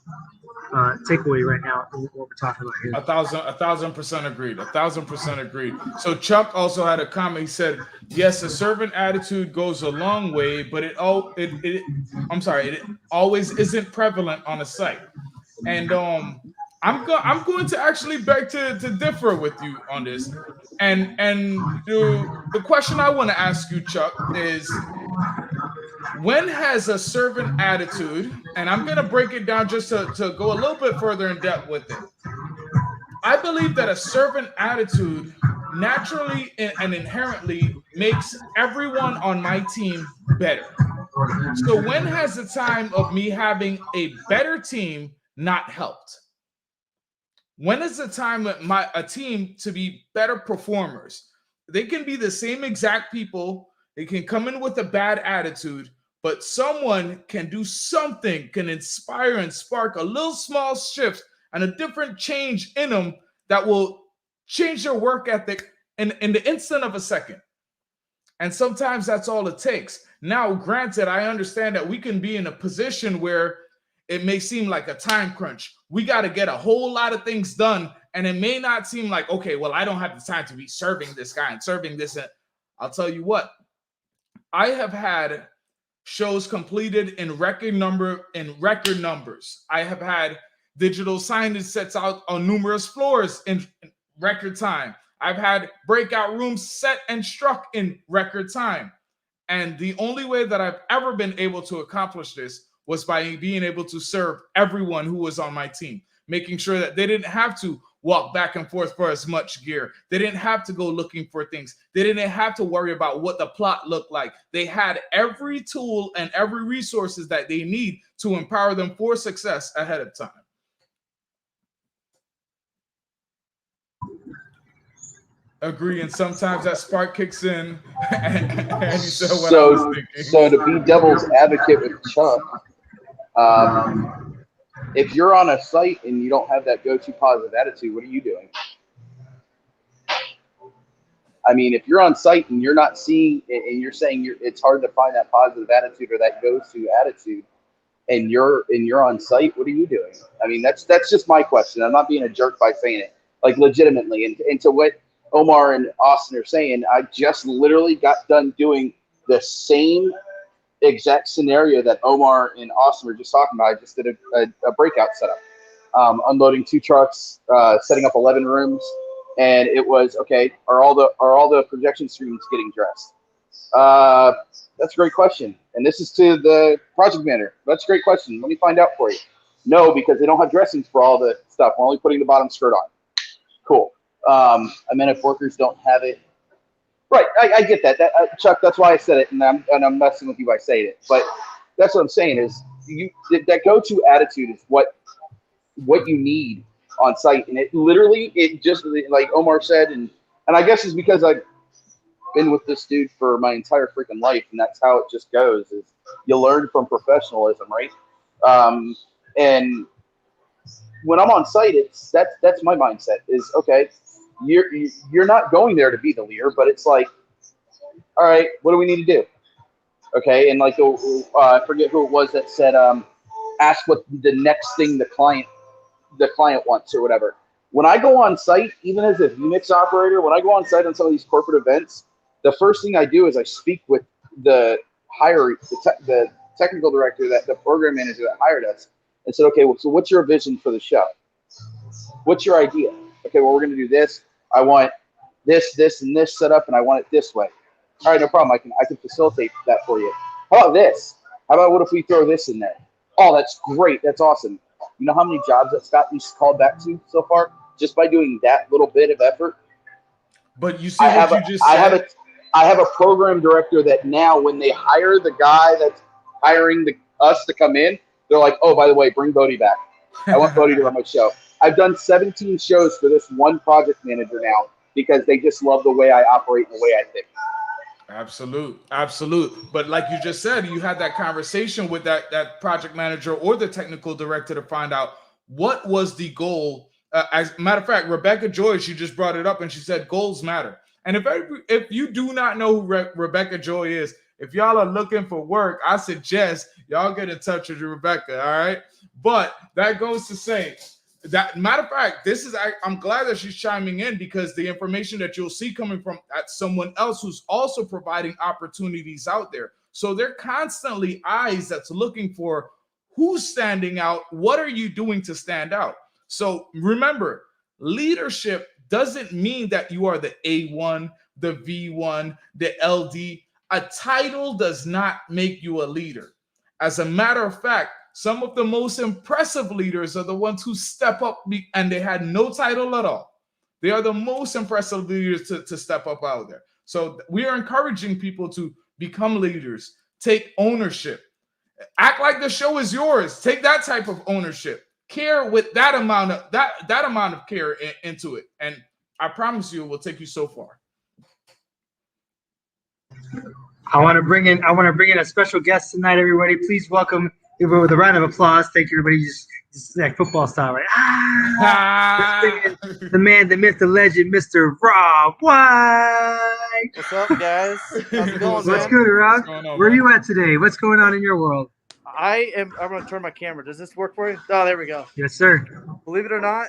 takeaway right now in what we're talking about here. 1,000% agreed. 1,000% agreed. So Chuck also had a comment. He said, "Yes, a servant attitude goes a long way, but it always isn't prevalent on a site." And I'm going to actually beg to differ with you on this. And the question I want to ask you, Chuck, is, when has a servant attitude, and I'm going to break it down just to go a little bit further in depth with it. I believe that a servant attitude naturally and inherently makes everyone on my team better. So when has the time of me having a better team not helped? When is the time of a team to be better performers? They can be the same exact people. They can come in with a bad attitude, but someone can do something, can inspire and spark a little small shift and a different change in them that will change their work ethic in the instant of a second. And sometimes that's all it takes. Now, granted, I understand that we can be in a position where it may seem like a time crunch. We got to get a whole lot of things done. And it may not seem like, okay, well, I don't have the time to be serving this guy and serving this. And I'll tell you what, I have had shows completed in record numbers. I have had digital signage sets out on numerous floors in record time. I've had breakout rooms set and struck in record time. And the only way that I've ever been able to accomplish this was by being able to serve everyone who was on my team, making sure that they didn't have to walk back and forth for as much gear. They didn't have to go looking for things. They didn't have to worry about what the plot looked like. They had every tool and every resources that they need to empower them for success ahead of time. Agree, and sometimes that spark kicks in, and you said what I was thinking. So to be devil's advocate with Chuck, if you're on a site and you don't have that go-to positive attitude, what are you doing? I mean, if you're on site and you're not seeing, and you're saying it's hard to find that positive attitude or that go-to attitude, and you're on site, what are you doing? I mean, that's just my question. I'm not being a jerk by saying it, like legitimately. And to what Omar and Austin are saying, I just literally got done doing the same exact scenario that Omar and Austin were just talking about. I just did a breakout setup, unloading 2 trucks, setting up 11 rooms, and it was okay. Are all the projection screens getting dressed? That's a great question, and this is to the project manager. That's a great question. Let me find out for you. No, because they don't have dressings for all the stuff. We're only putting the bottom skirt on. Cool. I mean, if workers don't have it, right? I get that. Chuck, that's why I said it, and I'm messing with you by saying it. But that's what I'm saying is that go-to attitude is what you need on site, and it just like Omar said, and I guess it's because I've been with this dude for my entire freaking life, and that's how it just goes. Is you learn from professionalism, right? And when I'm on site, that's my mindset. Is okay. You're not going there to be the leader, but it's like, all right, what do we need to do? Okay, and like I forget who it was that said, ask what the next thing the client wants or whatever. When I go on site, even as a Unix operator, when I go on site on some of these corporate events, the first thing I do is I speak with the technical director, the program manager that hired us, and said, okay, well, so what's your vision for the show? What's your idea? Okay, well, we're going to do this. I want this, and this set up, and I want it this way. All right, no problem. I can facilitate that for you. How about this? How about what if we throw this in there? Oh, that's great. That's awesome. You know how many jobs that's gotten me called back to so far just by doing that little bit of effort? But you see what you just said? I have a program director that now when they hire the guy that's hiring us to come in, they're like, oh, by the way, bring Bodie back. I want Bodie to run my show. I've done 17 shows for this one project manager now because they just love the way I operate and the way I think. Absolute. But like you just said, you had that conversation with that project manager or the technical director to find out what was the goal. As a matter of fact, Rebecca Joy, she just brought it up and she said goals matter. And if you do not know who Rebecca Joy is, if y'all are looking for work, I suggest y'all get in touch with Rebecca. All right. But that goes to say that, matter of fact, I'm glad that she's chiming in because the information that you'll see coming from someone else who's also providing opportunities out there. So they're constantly eyes that's looking for who's standing out. What are you doing to stand out? So remember, leadership doesn't mean that you are the A1, the V1, the LD. A title does not make you a leader. As a matter of fact, some of the most impressive leaders are the ones who step up and they had no title at all. They are the most impressive leaders to step up out there. So we are encouraging people to become leaders, take ownership, act like the show is yours. Take that type of ownership, care with that amount of care into it. And I promise you, it will take you so far. I want to bring in a special guest tonight, everybody. Please welcome everybody with a round of applause. Thank you, everybody. Just like football style, right? The man, the myth, the legend, Mr. Rob White. What's up, guys? How's it going, What's good, Rob? Where are you at today? What's going on in your world? I'm going to turn my camera. Does this work for you? Oh, there we go. Yes, sir. Believe it or not,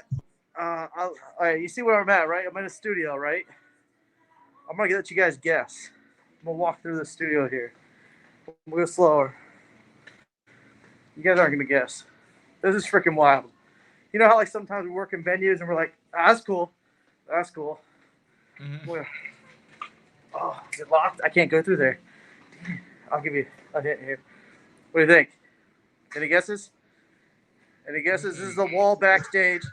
all right, you see where I'm at, right? I'm in a studio, right? I'm going to let you guys guess. I'm going to walk through the studio here. We'll go slower. You guys aren't going to guess. This is freaking wild. You know how like sometimes we work in venues and we're like, that's cool. That's cool. Mm-hmm. Oh, is it locked? I can't go through there. I'll give you a hint here. What do you think? Any guesses? Any guesses? This is the wall backstage.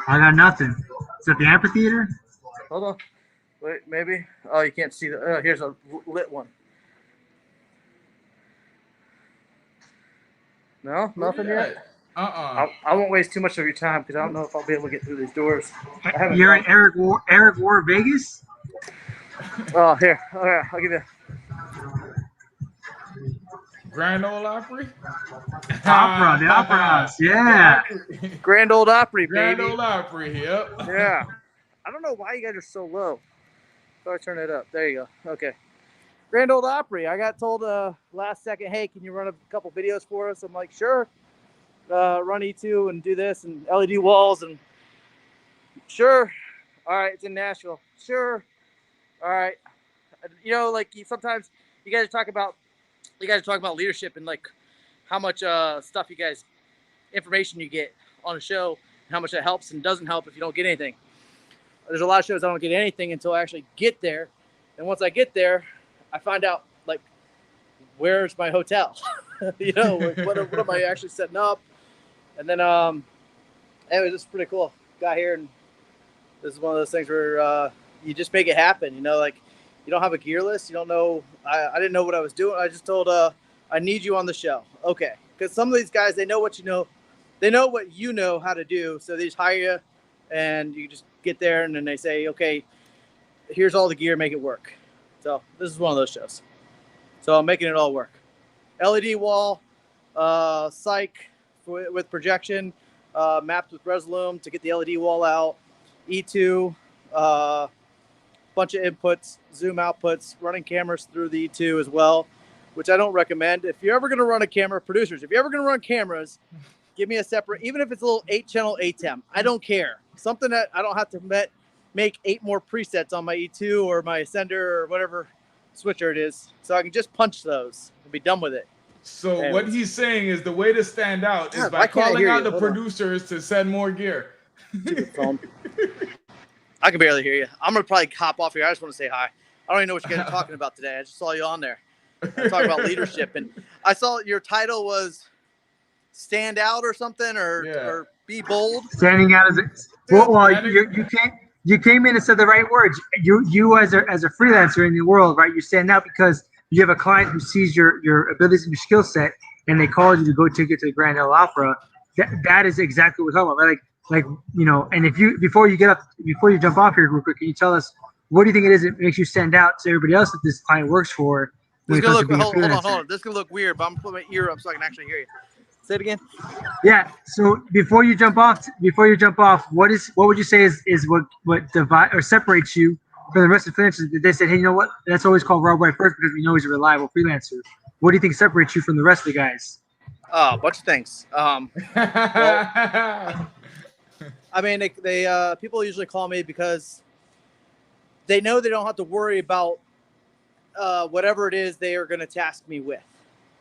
I got nothing. Is that the amphitheater? Hold on. Wait, maybe. Oh, you can't see the. Here's a lit one. No, nothing yet. I won't waste too much of your time because I don't know if I'll be able to get through these doors. You're in Eric War Vegas? Oh, here. All right, I'll give you. Grand Ole Opry? The Opera House, yeah. Grand Ole Opry, baby. Grand Ole Opry, yep. Yeah. I don't know why you guys are so low. So I turn it up. There you go. Okay. Grand Ole Opry. I got told last second, hey, can you run a couple videos for us? I'm like, sure. Run E2 and do this and LED walls and sure. All right, it's in Nashville. Sure. All right. You know, like sometimes you guys talk about leadership and like how much stuff you guys, information you get on a show and how much that helps and doesn't help if you don't get anything. There's a lot of shows I don't get anything until I actually get there. And once I get there, I find out like, where's my hotel? You know, what am I actually setting up? And then, anyways, it's pretty cool. Got here, and this is one of those things where you just make it happen. You know, like you don't have a gear list. You don't know. I didn't know what I was doing. I just told, I need you on the show. Okay, because some of these guys, they know what you know. They know what you know how to do, so they just hire you, and you just get there, and then they say, okay, here's all the gear, make it work. So this is one of those shows. So I'm making it all work. LED wall, psych with projection, mapped with Resolume to get the LED wall out, E2, bunch of inputs, zoom outputs, running cameras through the E2 as well, which I don't recommend. If you're ever going to run a camera, producers, if you're ever going to run cameras, give me a separate, even if it's a little 8-channel ATEM, I don't care. Something that I don't have to make 8 more presets on my E2 or my sender or whatever switcher it is, so I can just punch those and be done with it. So anyways, what he's saying is the way to stand out is by calling out the producers to send more gear. I can barely hear you. I'm going to probably hop off here. I just want to say hi. I don't even know what you guys are talking about today. I just saw you on there. I'm talking about leadership. And I saw your title was Stand Out or something, or Be Bold. Standing out as a... Well, you came in and said the right words. You as a freelancer in the world, right? You stand out because you have a client who sees your abilities and your skill set, and they call you to go take it to the Grand Ole Opera. That is exactly what we're talking about. Right? Like you know, and before you jump off here real quick, can you tell us what do you think it is that makes you stand out to everybody else that this client works for? Hold on. This is gonna look weird, but I'm gonna put my ear up so I can actually hear you. Say it again. Yeah. So before you jump off, what would you say is what divides or separates you from the rest of the freelancers? They said, hey, you know what? That's always called Rob White first because we know he's a reliable freelancer. What do you think separates you from the rest of the guys? A bunch of things. Well, I mean, they people usually call me because they know they don't have to worry about whatever it is they are going to task me with.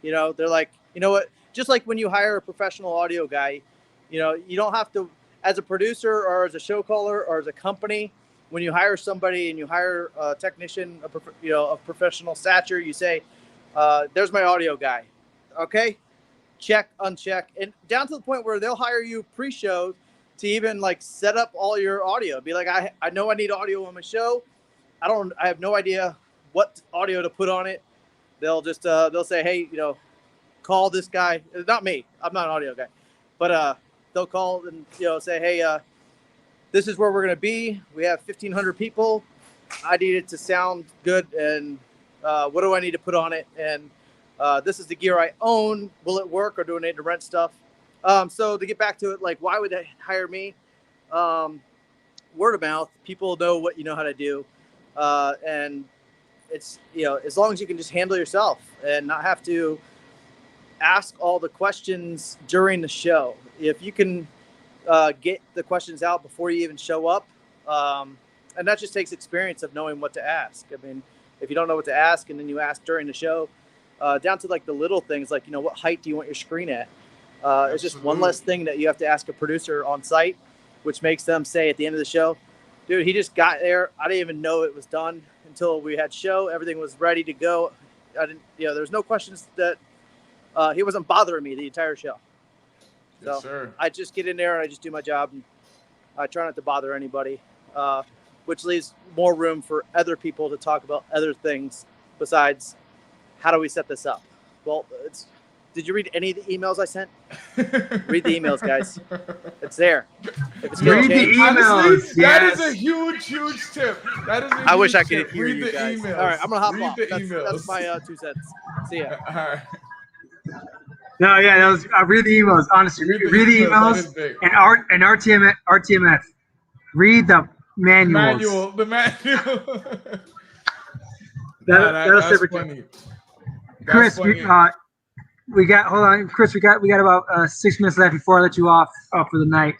You know, they're like, you know what? Just like when you hire a professional audio guy, you know, you don't have to, as a producer or as a show caller or as a company, when you hire somebody and you hire a technician, of professional stature, you say, there's my audio guy. Okay. Check, uncheck, and down to the point where they'll hire you pre-show to even like set up all your audio. Be like, I know I need audio on my show. I have no idea what audio to put on it. They'll just, they'll say, hey, you know, call this guy. It's not me. I'm not an audio guy, but they'll call and, you know, say, hey, this is where we're going to be. We have 1,500 people. I need it to sound good. And what do I need to put on it? And this is the gear I own. Will it work, or do I need to rent stuff? So to get back to it, like, why would they hire me? Word of mouth. People know what you know how to do. And it's, you know, as long as you can just handle yourself and not have to ask all the questions during the show. If you can get the questions out before you even show up, and that just takes experience of knowing what to ask. I mean, if you don't know what to ask and then you ask during the show, down to like the little things, like, you know, what height do you want your screen at? It's just one less thing that you have to ask a producer on site, which makes them say at the end of the show, dude, he just got there. I didn't even know it was done until we had show. Everything was ready to go. I didn't, you know, there's no questions that he wasn't bothering me the entire show. So Yes, sir. I just get in there and I just do my job, and I try not to bother anybody, which leaves more room for other people to talk about other things besides how do we set this up. Well, did you read any of the emails I sent? Read the emails, guys. It's there. If it's Read the emails. Honestly, that Yes. is a huge tip. That is a I wish I huge could tip. hear Read you the guys. emails. All right, I'm gonna hop Read off. the That's emails. my 2 cents. See ya. All right. No, yeah, that was, I read the emails. Honestly, read the That emails is big. and RTMF. Read the manuals. The manual. That's That's separate. funny. Chris, That's funny. we got. Hold on, Chris. We got about 6 minutes left before I let you off for the night.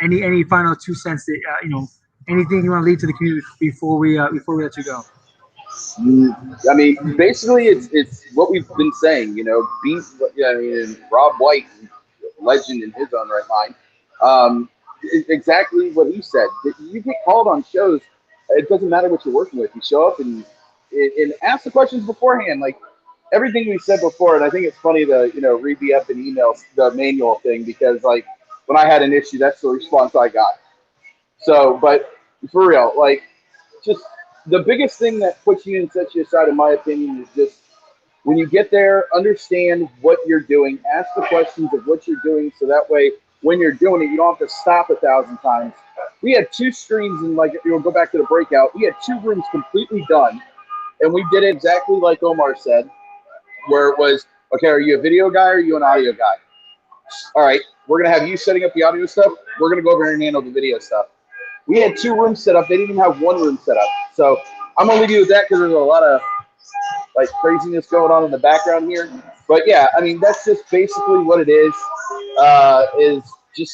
Any final 2 cents that you know? Anything you want to lead to the community before we let you go? I mean, basically, it's what we've been saying. You know, I mean, Rob White, legend in his own right mind, exactly what he said. You get called on shows. It doesn't matter what you're working with. You show up and ask the questions beforehand. Like everything we said before, and I think it's funny to read the up in emails, the manual thing, because like when I had an issue, that's the response I got. So, but for real, like just the biggest thing that puts you and sets you aside, in my opinion, is just when you get there, understand what you're doing, ask the questions of what you're doing, so that way when you're doing it, you don't have to stop 1,000 times. We had 2 screens, and like go back to the breakout, we had 2 rooms completely done, and we did it exactly like Omar said, where it was, okay, are you a video guy or are you an audio guy? All right, we're gonna have you setting up the audio stuff. We're gonna go over here and handle the video stuff. We had 2 rooms set up. They didn't even have 1 room set up. So I'm gonna leave you with that because there's a lot of like craziness going on in the background here. But yeah, I mean that's just basically what it is. Is just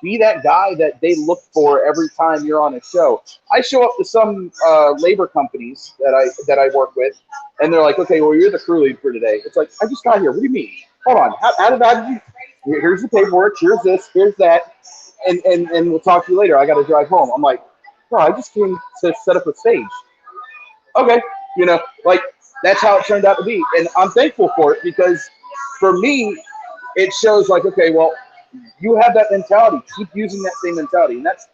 be that guy that they look for every time you're on a show. I show up to some labor companies that I work with, and they're like, okay, well you're the crew lead for today. It's like, I just got here. What do you mean? Hold on. How did you? Here's the paperwork. Here's this. Here's that. And we'll talk to you later. I got to drive home. I'm like, no, I just came to set up a stage. Okay, like that's how it turned out to be, and I'm thankful for it because for me, it shows like, okay, well, you have that mentality. Keep using that same mentality, and that's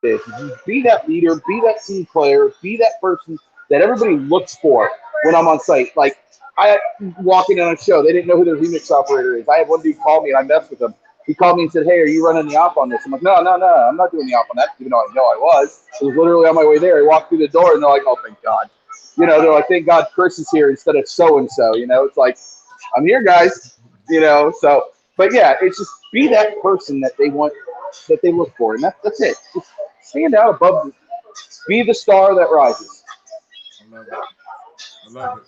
it. Be that leader, be that team player, be that person that everybody looks for when I'm on site. Like I walking on a show, they didn't know who their remix operator is. I had one dude call me, and I messed with him. He called me and said, hey, are you running the op on this? I'm like, no, I'm not doing the op on that, even though I know I was. It was literally on my way there. I walked through the door, and they're like, oh, thank God. They're like, thank God Chris is here instead of so-and-so. It's like, I'm here, guys. So, but yeah, it's just be that person that they want, that they look for, and that's it. Just stand out above, be the star that rises. I love it. I love it.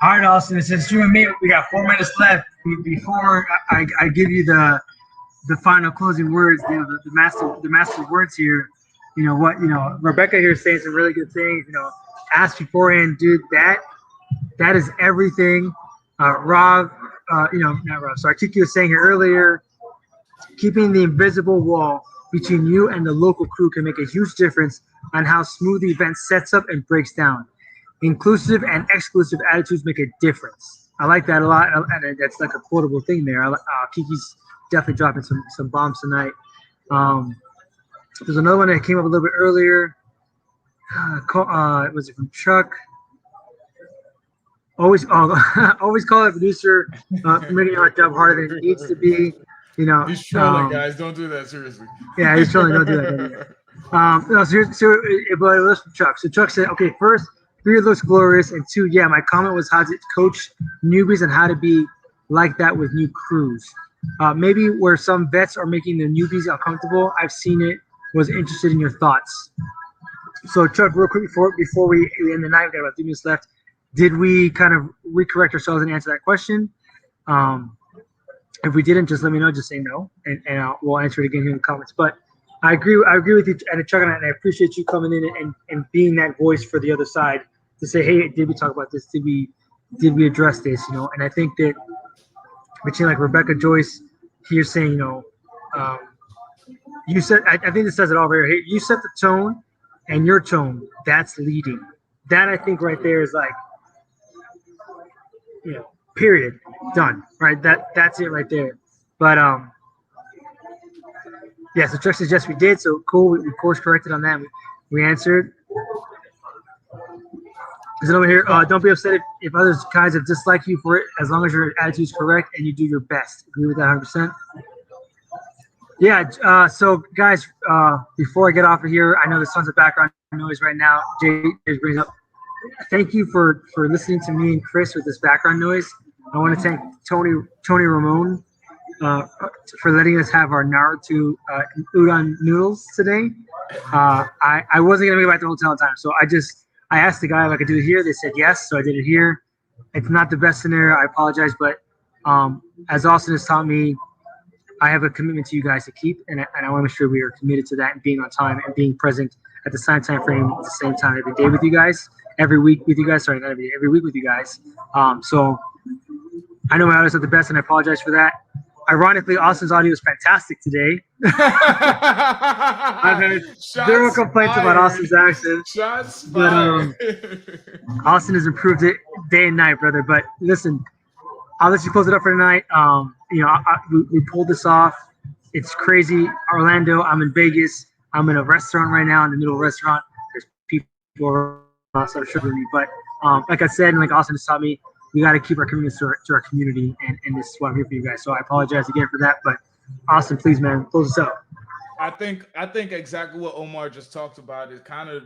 All right, Austin. Since you and me, we got 4 minutes left before I give you the final closing words. The master words here. Rebecca here is saying some really good things. Ask beforehand, dude. That is everything. Rob, not Rob. Sorry, Kiki was saying here earlier. Keeping the invisible wall between you and the local crew can make a huge difference on how smooth the event sets up and breaks down. Inclusive and exclusive attitudes make a difference. I like that a lot, and that's like a quotable thing there. Kiki's definitely dropping some bombs tonight. There's another one that came up a little bit earlier. Was it from Chuck? Always call a producer for making our job harder than it needs to be. He's trolling, guys. Don't do that, seriously. Yeah, he's trolling. Don't do that. But it was from Chuck. So Chuck said, okay, first, 3 looks glorious, and 2, yeah, my comment was how to coach newbies and how to be like that with new crews. Maybe where some vets are making the newbies uncomfortable. I've seen it. Was interested in your thoughts. So Chuck, real quick before we end the night, we got about 3 minutes left. Did we kind of recorrect ourselves and answer that question? If we didn't, just let me know. Just say no, and we'll answer it again here in the comments. But I agree with you, and Chuck, and I appreciate you coming in and being that voice for the other side to say, hey, did we talk about this? Did we address this? You know, and I think that between like Rebecca Joyce here saying, you know, you said, I think this says it all right here. You set the tone, and your tone, that's leading. That I think right there is like, you know, period, done, right? That's it right there. But yeah, so Chuck says yes, we did. So cool, we course corrected on that. We answered. Is it over here? Don't be upset if others kinds of dislike you for it, as long as your attitude is correct and you do your best. Agree with that 100%. Yeah. So guys, before I get off of here, I know there's tons of background noise right now. Jay brings up. Thank you for listening to me and Chris with this background noise. I want to thank Tony Ramon for letting us have our Naruto udon noodles today. I wasn't gonna make it back to the hotel in time, so I asked the guy if I could do it here. They said yes, so I did it here. It's not the best scenario. I apologize, but as Austin has taught me, I have a commitment to you guys to keep, and I want to make sure we are committed to that and being on time and being present at the same time frame at the same time every day with you guys, every week with you guys. Sorry, not every day, every week with you guys. So I know my audio's not the best, and I apologize for that. Ironically, Austin's audio is fantastic today. I've had zero complaints about Austin's accent. Shots fired. But Austin has improved it day and night, brother. But listen, I'll let you close it up for tonight. You know, we pulled this off. It's crazy. Orlando, I'm in Vegas. I'm in a restaurant right now, in the middle of a restaurant. There's people outside sugar me. But like I said, and like Austin has taught me, we got to keep our commitments to our community, and this is why I'm here for you guys. So I apologize again for that, but Austin, please, man, close us out. I think exactly what Omar just talked about is kind of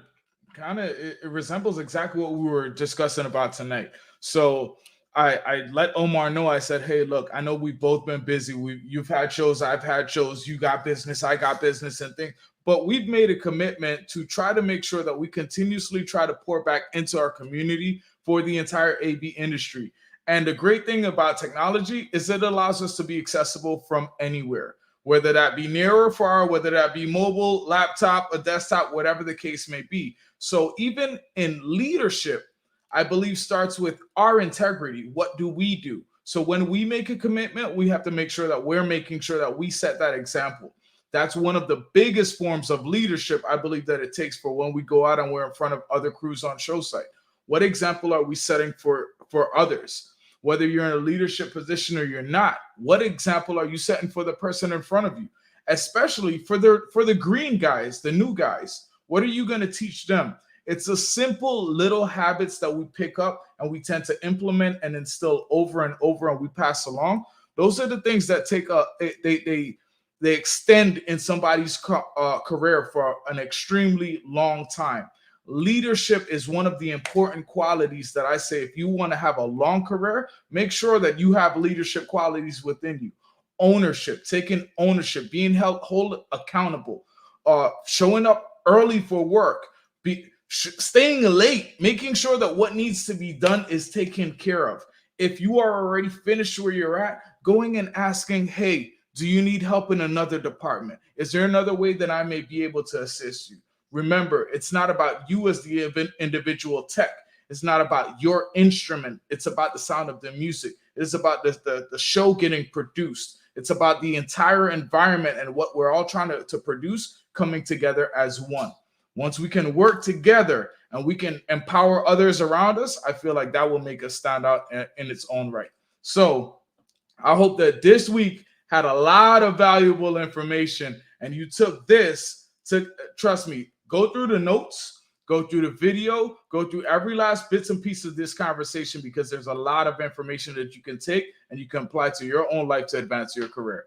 it resembles exactly what we were discussing about tonight. So I let Omar know. I said, hey, look, I know we've both been busy. You've had shows, I've had shows. You got business, I got business, and things. But we've made a commitment to try to make sure that we continuously try to pour back into our community for the entire AV industry. And the great thing about technology is it allows us to be accessible from anywhere, whether that be near or far, whether that be mobile, laptop, a desktop, whatever the case may be. So even in leadership, I believe starts with our integrity. What do we do? So when we make a commitment, we have to make sure that we're making sure that we set that example. That's one of the biggest forms of leadership, I believe, that it takes for when we go out and we're in front of other crews on show site. What example are we setting for others? Whether you're in a leadership position or you're not, what example are you setting for the person in front of you? Especially for the green guys, the new guys. What are you going to teach them? It's a simple little habits that we pick up and we tend to implement and instill over and over, and we pass along. Those are the things that take they extend in somebody's career for an extremely long time. Leadership is one of the important qualities that I say, if you want to have a long career, make sure that you have leadership qualities within you. Ownership, taking ownership, being held accountable, showing up early for work, staying late, making sure that what needs to be done is taken care of. If you are already finished where you're at, going and asking, hey, do you need help in another department? Is there another way that I may be able to assist you? Remember, it's not about you as the individual tech. It's not about your instrument. It's about the sound of the music. It's about the show getting produced. It's about the entire environment and what we're all trying to produce coming together as one. Once we can work together and we can empower others around us, I feel like that will make us stand out in its own right. So I hope that this week had a lot of valuable information and you took this to, trust me, go through the notes, go through the video, go through every last bits and pieces of this conversation, because there's a lot of information that you can take and you can apply to your own life to advance your career.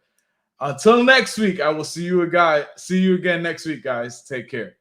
Until next week, I will see you again next week, guys. Take care.